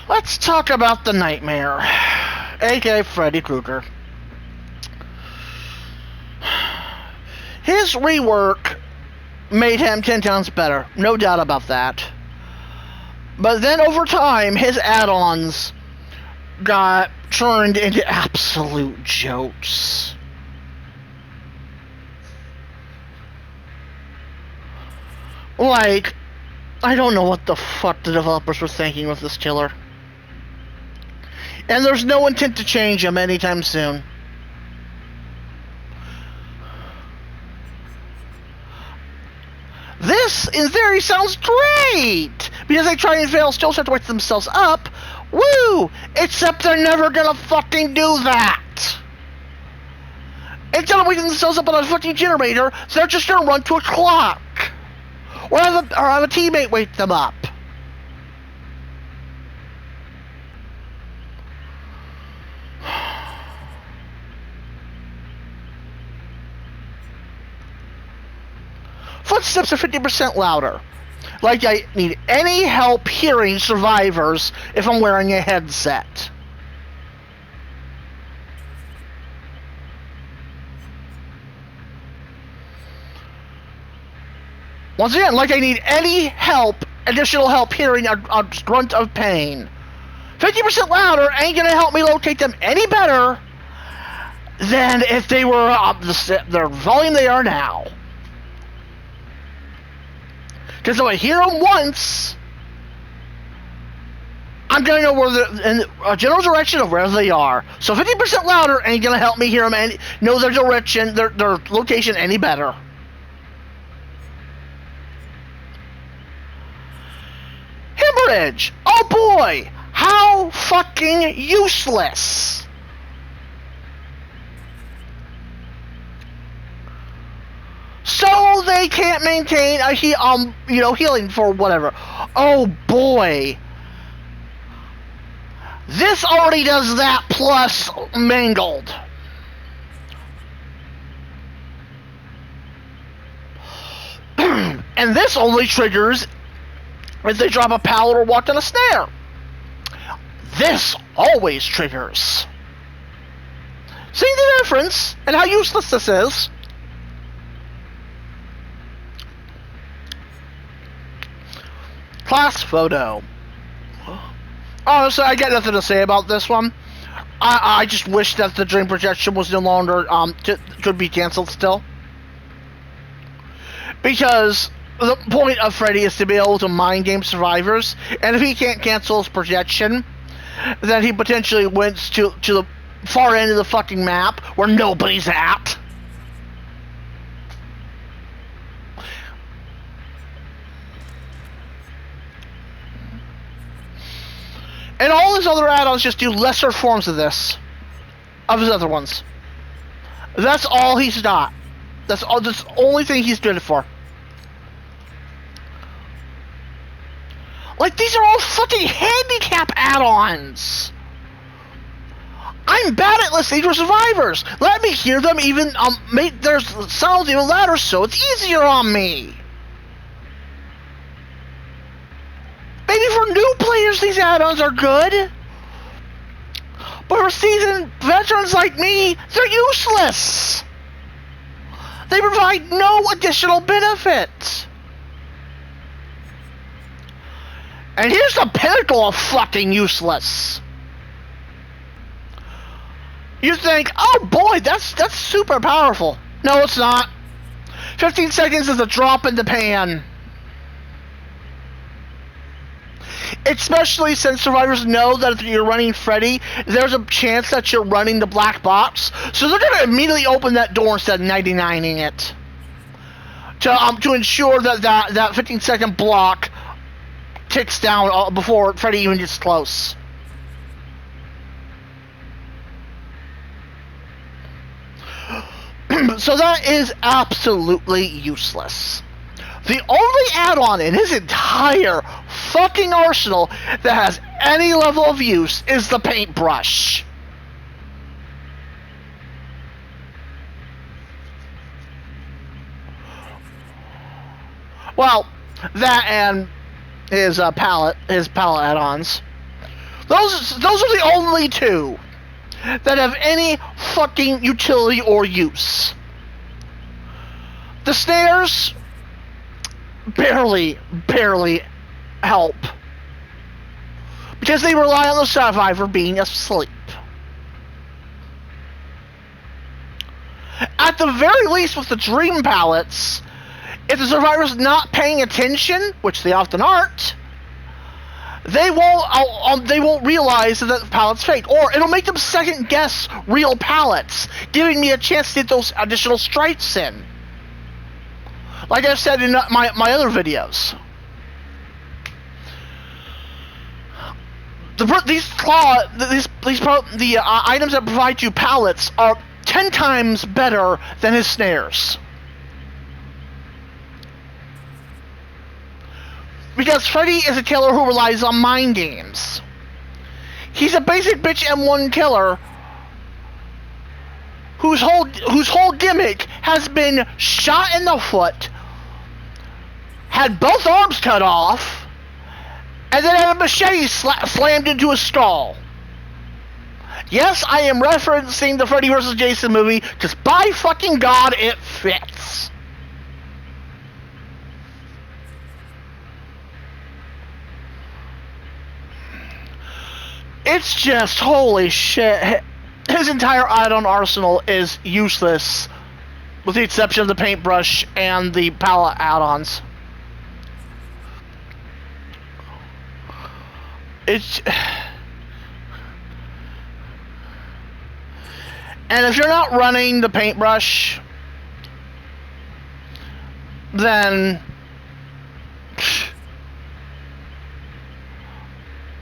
Let's talk about the Nightmare, aka Freddy Krueger. His rework made him 10 times better, no doubt about that. But then over time, his add-ons got turned into absolute jokes. Like, I don't know what the fuck the developers were thinking with this killer. And there's no intent to change him anytime soon. This, in theory, sounds great! Because they try and fail, still have to wake themselves up. Woo! Except they're never gonna fucking do that! Instead of waking themselves up on a fucking generator, they're just gonna run to a clock. Or have a teammate wake them up. Footsteps are 50% louder. Like I need any help hearing survivors if I'm wearing a headset. Once again, like I need any additional help hearing a grunt of pain. 50% louder ain't gonna help me locate them any better than if they were the volume they are now. Because if I hear them once, I'm gonna know where in a general direction of where they are. So 50% louder ain't gonna help me hear them know their direction, their location any better. Hemorrhage! Oh boy! How fucking useless! So they can't maintain a healing for whatever. Oh boy! This already does that plus mangled. And this only triggers if they drop a pallet or walk on a snare. This always triggers. See the difference and how useless this is? Class photo. Honestly, I got nothing to say about this one. I just wish that the dream projection was no longer could be canceled still. Because the point of Freddy is to be able to mind game survivors, and if he can't cancel his projection, then he potentially went to the far end of the fucking map where nobody's at. And all his other add-ons just do lesser forms of this, of his other ones. That's all he's got. That's the only thing he's good for. Like, these are all fucking handicap add-ons. I'm bad at listening to survivors. Let me hear them even make their sounds even louder so it's easier on me. Maybe for new players these add-ons are good. But for seasoned veterans like me, they're useless. They provide no additional benefit. And here's the pinnacle of fucking useless. You think, oh boy, that's super powerful. No, it's not. 15 seconds is a drop in the pan. Especially since survivors know that if you're running Freddy, there's a chance that you're running the black box. So they're going to immediately open that door instead of 99ing it. To ensure that 15-second block ticks down before Freddy even gets close. So that is absolutely useless. The only add-on in his entire fucking arsenal that has any level of use is the paintbrush. Well, that and his palette add-ons. Those are the only two that have any fucking utility or use. The snares barely help because they rely on the survivor being asleep. At the very least, with the dream pallets, if the survivor's not paying attention, which they often aren't, they won't realize that the pallet's fake, or it'll make them second guess real pallets, giving me a chance to get those additional strikes in. Like I've said in my other videos. The items that provide you pallets are 10 times better than his snares. Because Freddy is a killer who relies on mind games. He's a basic bitch M1 killer whose whole gimmick has been shot in the foot, had both arms cut off, and then had a machete slammed into his skull. Yes, I am referencing the Freddy vs. Jason movie, because by fucking God, it fits. It's just, holy shit. His entire add-on arsenal is useless, with the exception of the paintbrush and the palette add-ons. It's... And if you're not running the paintbrush, then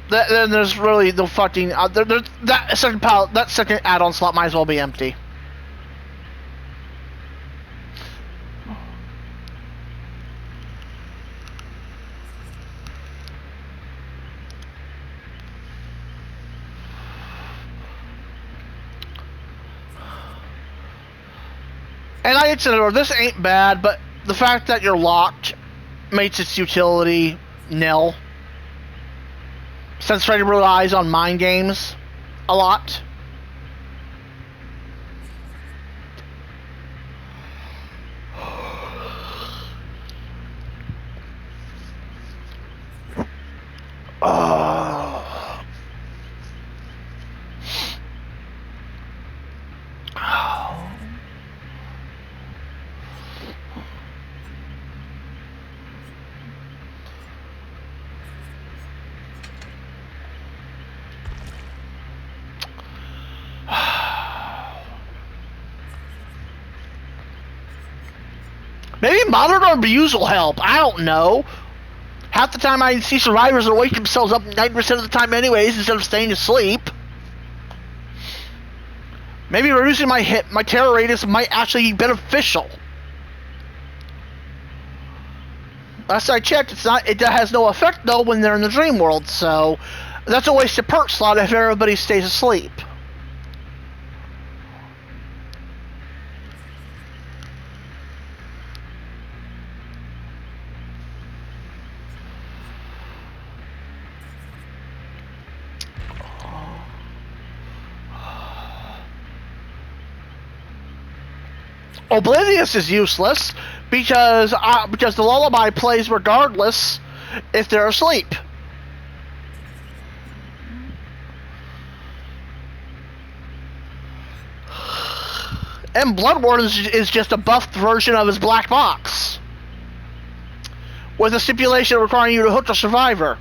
there's really the fucking that second add-on slot might as well be empty. And I consider this ain't bad, but the fact that you're locked makes its utility nil. Since Freddy relies on mind games a lot. Maybe monitor abuse will help. I don't know. Half the time I see survivors that wake themselves up 90% of the time anyways instead of staying asleep. Maybe reducing my terror radius might actually be beneficial. Last I checked, it has no effect though when they're in the dream world, so that's a wasted perk slot if everybody stays asleep. Oblivious is useless because the lullaby plays regardless if they're asleep. And Bloodborne is just a buffed version of his black box, with a stipulation requiring you to hook the survivor.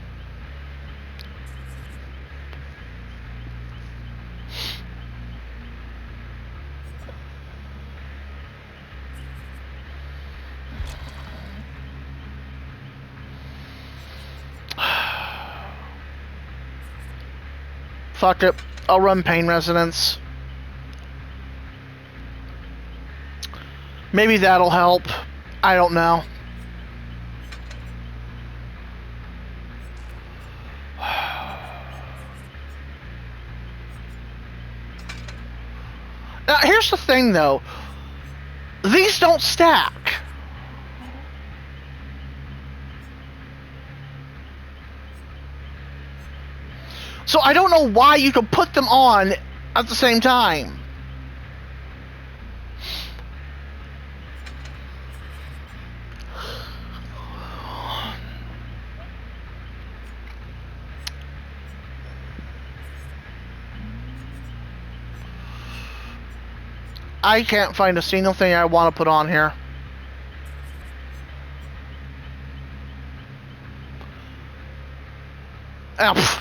Fuck it, I'll run Pain Resonance. Maybe that'll help. I don't know. Now, here's the thing, though. These don't stack. So I don't know why you could put them on at the same time. I can't find a single thing I want to put on here.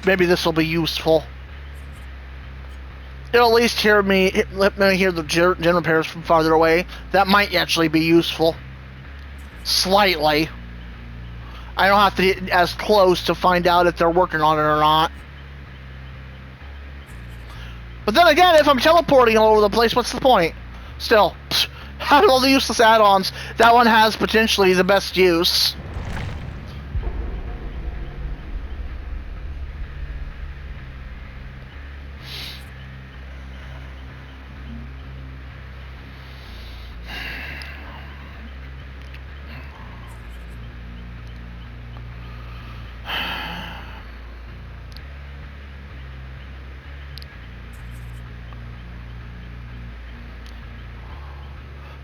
Maybe this will be useful. It'll at least let me hear the gen repairs from farther away. That might actually be useful. Slightly. I don't have to get as close to find out if they're working on it or not. But then again, if I'm teleporting all over the place, what's the point? Still, out of all the useless add-ons, that one has potentially the best use.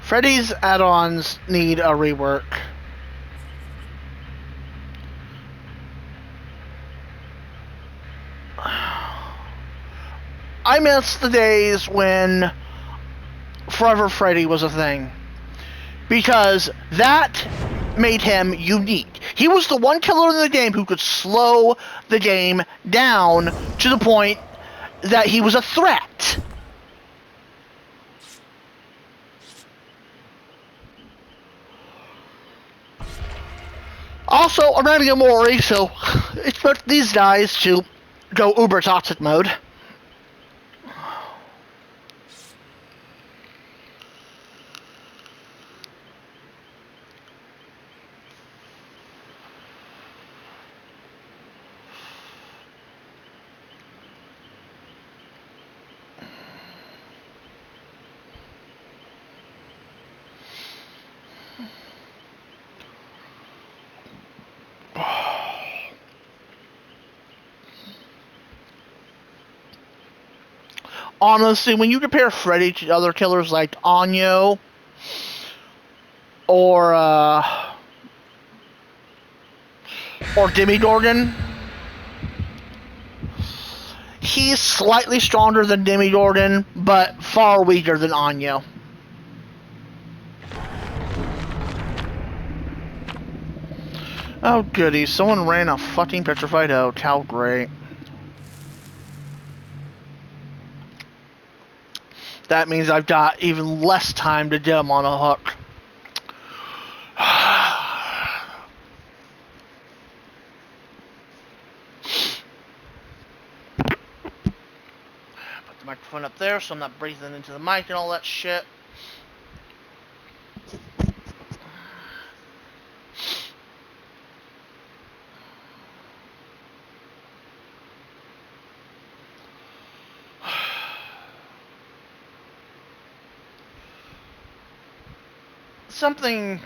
Freddy's add-ons need a rework. I miss the days when Forever Freddy was a thing. Because that made him unique. He was the one killer in the game who could slow the game down to the point that he was a threat. Also, I'm running a Mori, so expect these guys to go uber toxic mode. Honestly, when you compare Freddy to other killers like Anyo or Demigorgon, he's slightly stronger than Demigorgon, but far weaker than Anyo. Oh goody, someone ran a fucking petrified oak. How great. That means I've got even less time to get them on a hook. Put the microphone up there so I'm not breathing into the mic and all that shit. Something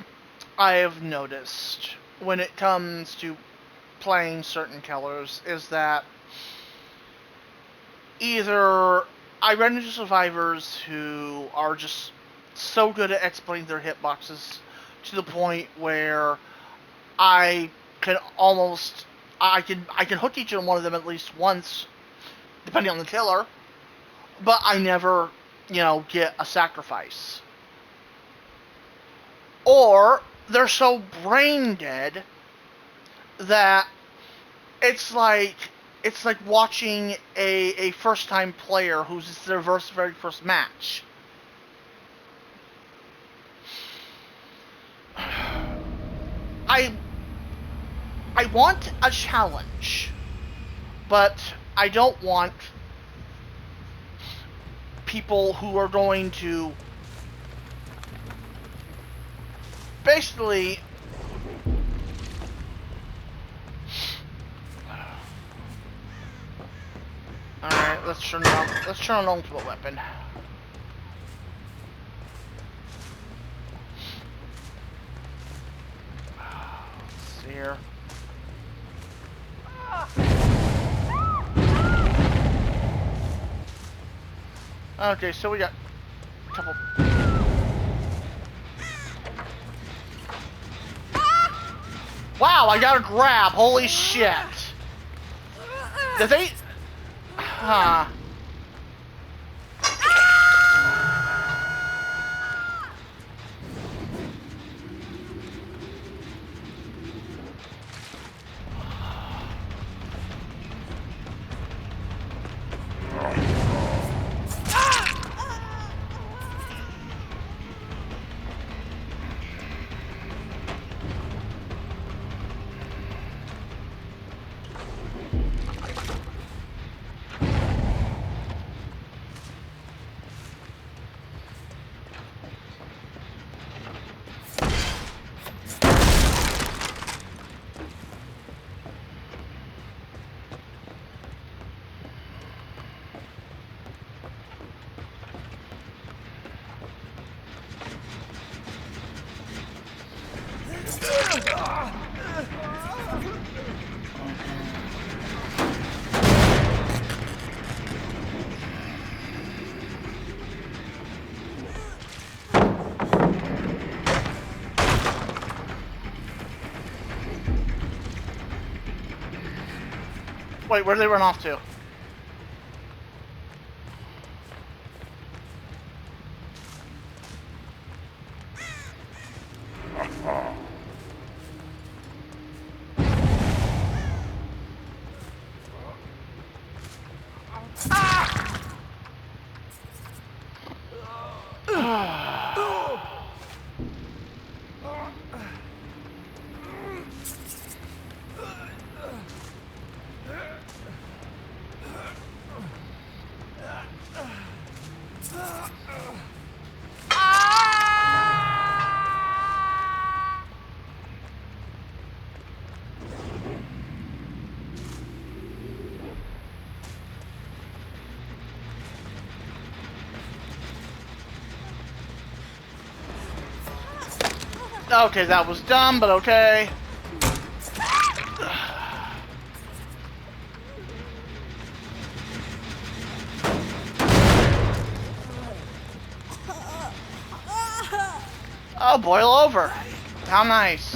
I have noticed when it comes to playing certain killers is that either I run into survivors who are just so good at exploiting their hitboxes to the point where I can hook each and one of them at least once, depending on the killer, but I never, get a sacrifice. Or they're so brain dead that it's like watching a first time player who's their very first match. I want a challenge, but I don't want people who are going to basically alright, let's turn on ultimate weapon. Let's see here. Okay, so we got a couple. Wow, I got a grab. Holy shit. Did they? Huh. Wait, where did they run off to? Okay, that was dumb, but okay. Oh, boil over. How nice.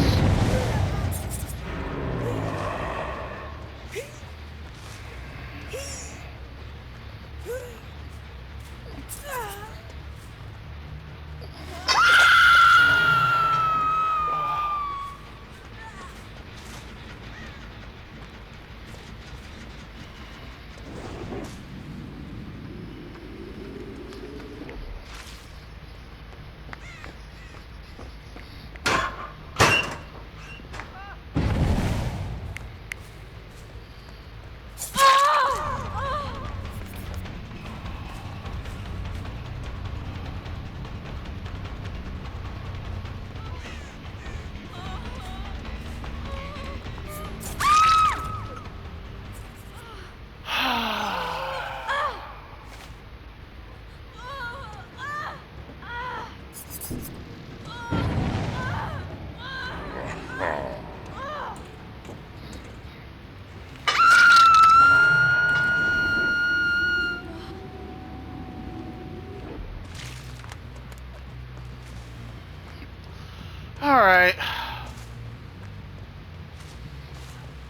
Alright.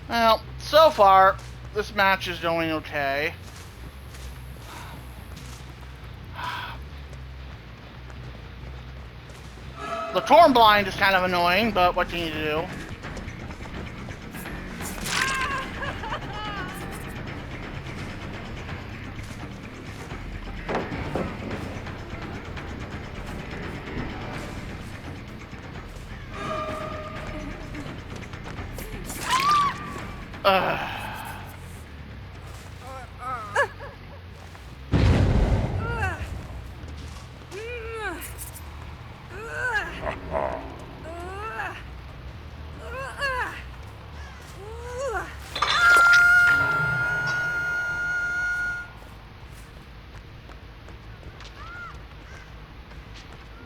Well, so far, this match is going okay. The torn blind is kind of annoying, but what can you do?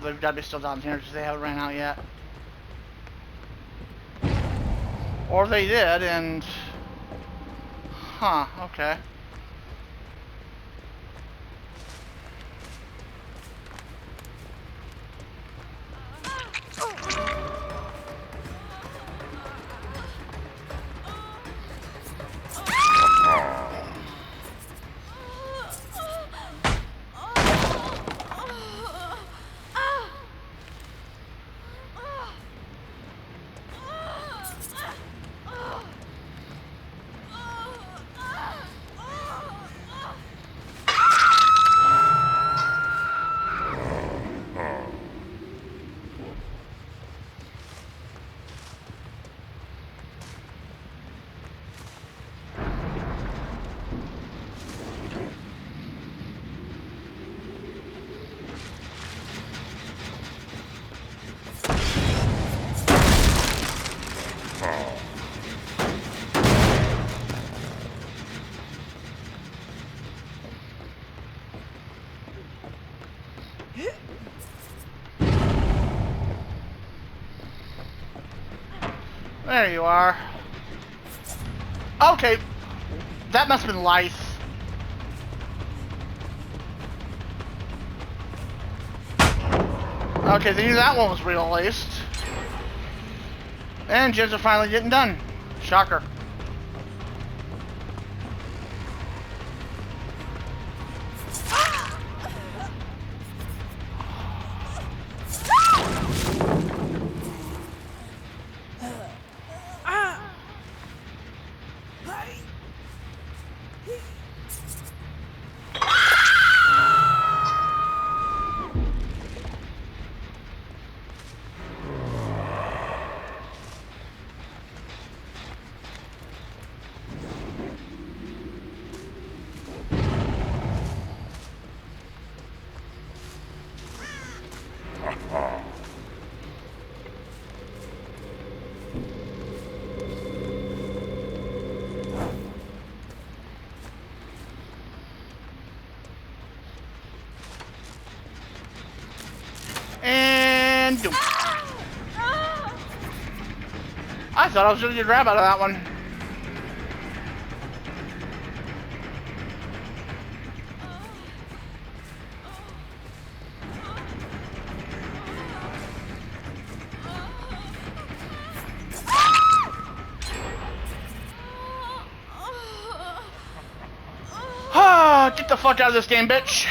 They've got to be still down here because they haven't ran out yet. Or they did, and... Huh, okay. There you are. Okay. That must have been lice. Okay, they knew that one was real at least. And gyms are finally getting done. Shocker. And doom. I thought I was gonna get a grab out of that one. Ah, get the fuck out of this game, bitch.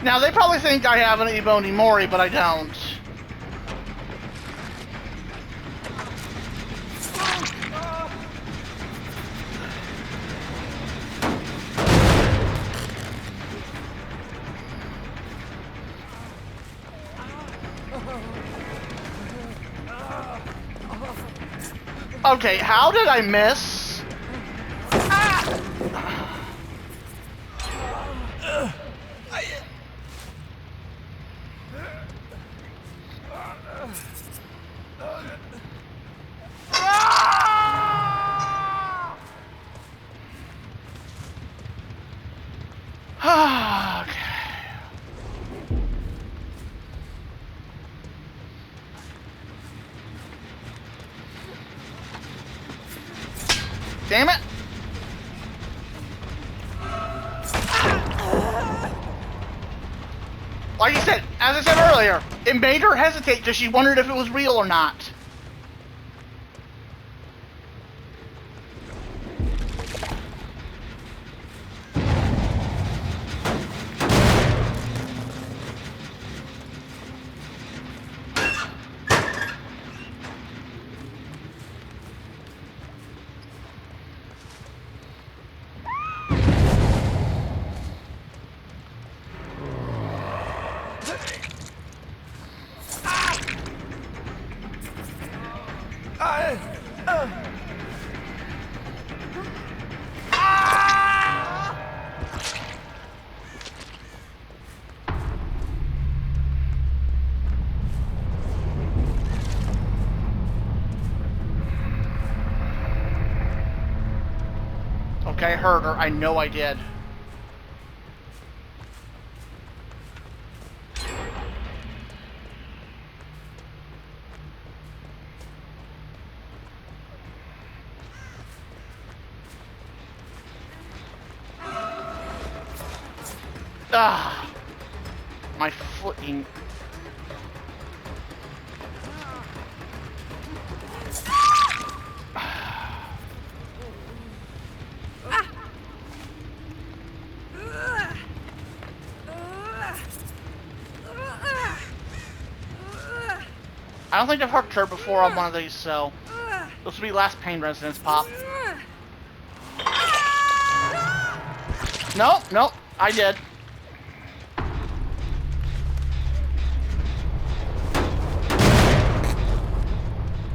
Now, they probably think I have an Ebony Mori, but I don't. Okay, how did I miss? Okay. Damn it! Like I said, as I said earlier, it made her hesitate because she wondered if it was real or not. Okay, I heard her. I know I did. Ah, my footing. I don't think I've hurt her before on one of these, so this will be last pain resonance pop. Nope, nope, I did.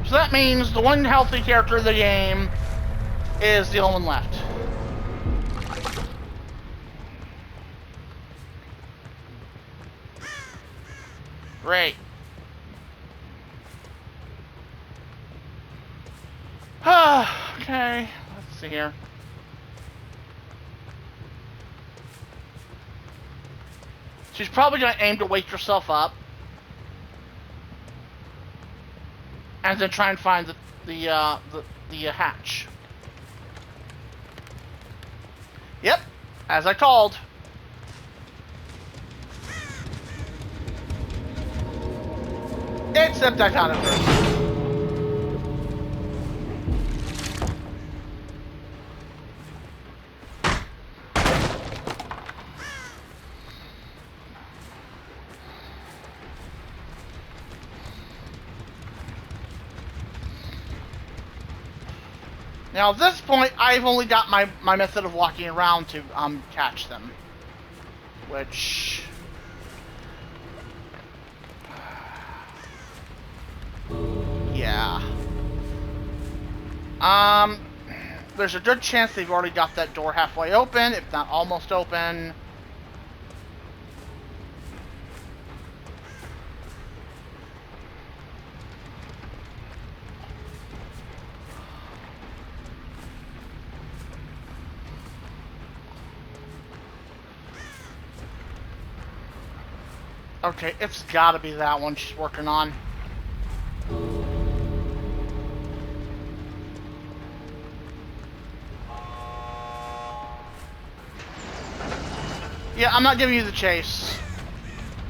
So that means the one healthy character of the game is the only one left. Great. Okay, let's see here. She's probably gonna aim to wake herself up, and then try and find the hatch. Yep, as I called. Except I found it first. Now, at this point, I've only got my method of walking around to catch them. Which... yeah. There's a good chance they've already got that door halfway open, if not almost open. Okay, it's gotta be that one she's working on. Yeah, I'm not giving you the chase.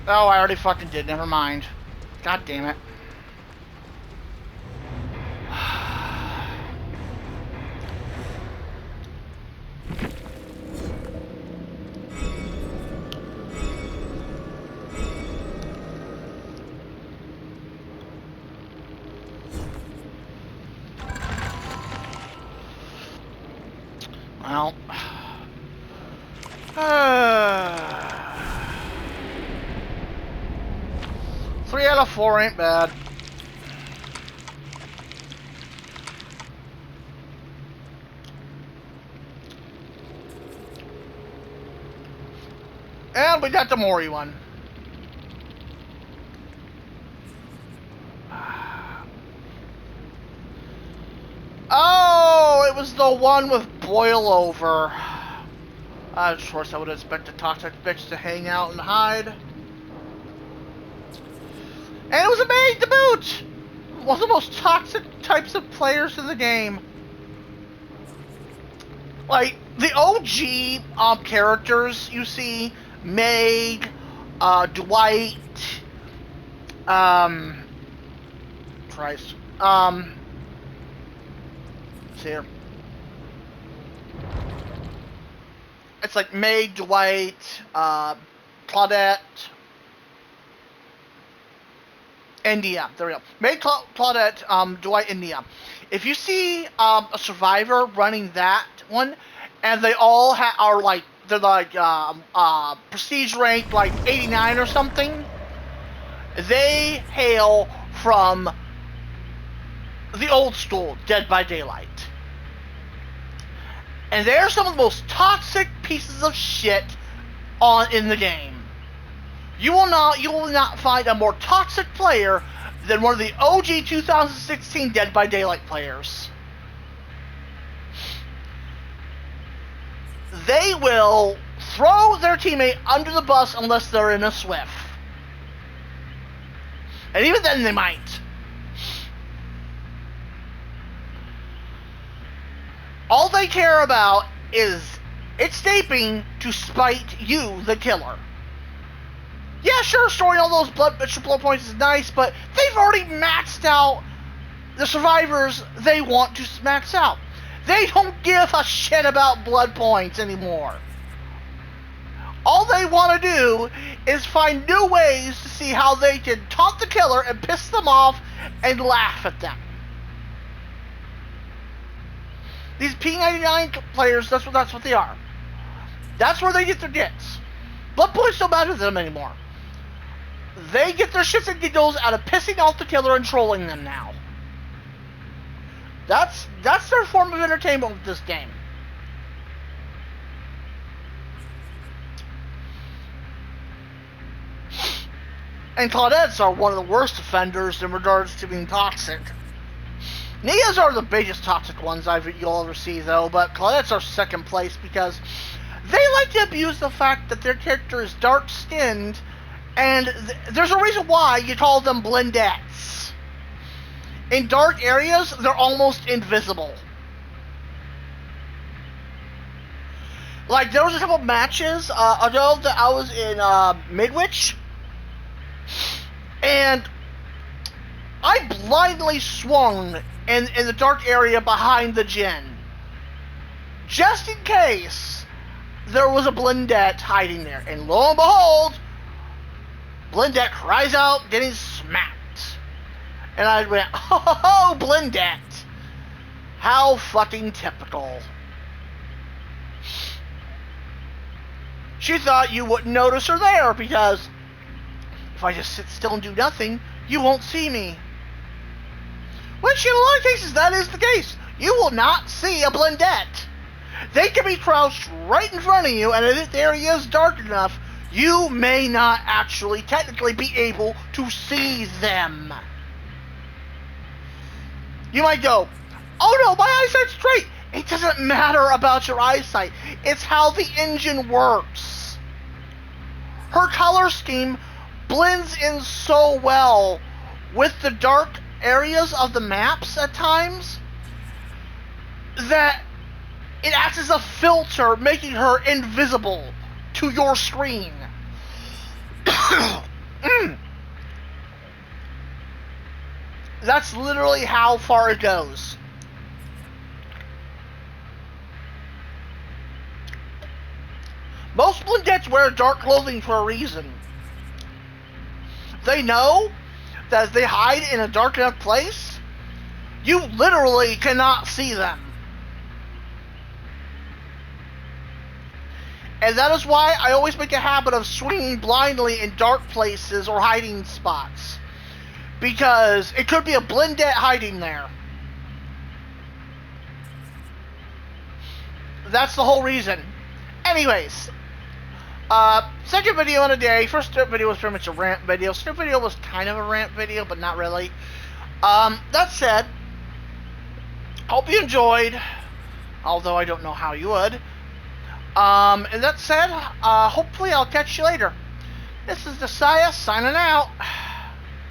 Oh, I already fucking did, never mind. God damn it. Well... 3 out of 4 ain't bad. And we got the Mori one. Oh, it was the one with boil over. Of course, I would expect a toxic bitch to hang out and hide. And it was a maid to boot! One of the most toxic types of players in the game. Like, the OG characters you see, Meg, Dwight, Christ, let's see here. It's like Meg, Dwight, Claudette, India. There we go. Meg, Claudette, Dwight, India. If you see a survivor running that one, and they all are like, they're like prestige rank like 89 or something, they hail from the old school Dead by Daylight. And they're some of the most toxic pieces of shit in the game. You will not find a more toxic player than one of the OG 2016 Dead by Daylight players. they will throw their teammate under the bus unless they're in a Swift. And even then they might. All they care about is escaping to spite you, the killer. Yeah, sure, storing all those blood points is nice, but they've already maxed out the survivors they want to max out. They don't give a shit about blood points anymore. All they want to do is find new ways to see how they can taunt the killer and piss them off and laugh at them. These P99 players, that's what they are. That's where they get their gets. Blood points don't matter to them anymore. They get their shits and giggles out of pissing off the killer and trolling them now. That's their form of entertainment with this game. And Claudettes are one of the worst offenders in regards to being toxic. Nias are the biggest toxic ones you'll ever see, though, but Claudettes are second place because they like to abuse the fact that their character is dark-skinned, and there's a reason why you call them blendettes. In dark areas, they're almost invisible. Like, there was a couple matches ago that I was in Midwich, and I blindly swung in the dark area behind the gin, just in case there was a blendette hiding there. And lo and behold, blendette cries out, getting smacked. And I went, oh, blendette. How fucking typical. She thought you wouldn't notice her there because if I just sit still and do nothing, you won't see me. Which in a lot of cases that is the case. You will not see a blendette. They can be crouched right in front of you, and if the area is dark enough, you may not actually technically be able to see them. You might go, oh no, my eyesight's straight. It doesn't matter about your eyesight. It's how the engine works. Her color scheme blends in so well with the dark areas of the maps at times that it acts as a filter, making her invisible to your screen. That's literally how far it goes. Most blendettes wear dark clothing for a reason. They know that as they hide in a dark enough place, you literally cannot see them. And that is why I always make a habit of swinging blindly in dark places or hiding spots. Because it could be a blendette hiding there. That's the whole reason. Anyways, second video in a day. First video was pretty much a rant video. Second video was kind of a rant video, but not really. That said, hope you enjoyed, although I don't know how you would. And that said, hopefully I'll catch you later. This is Desaya signing out.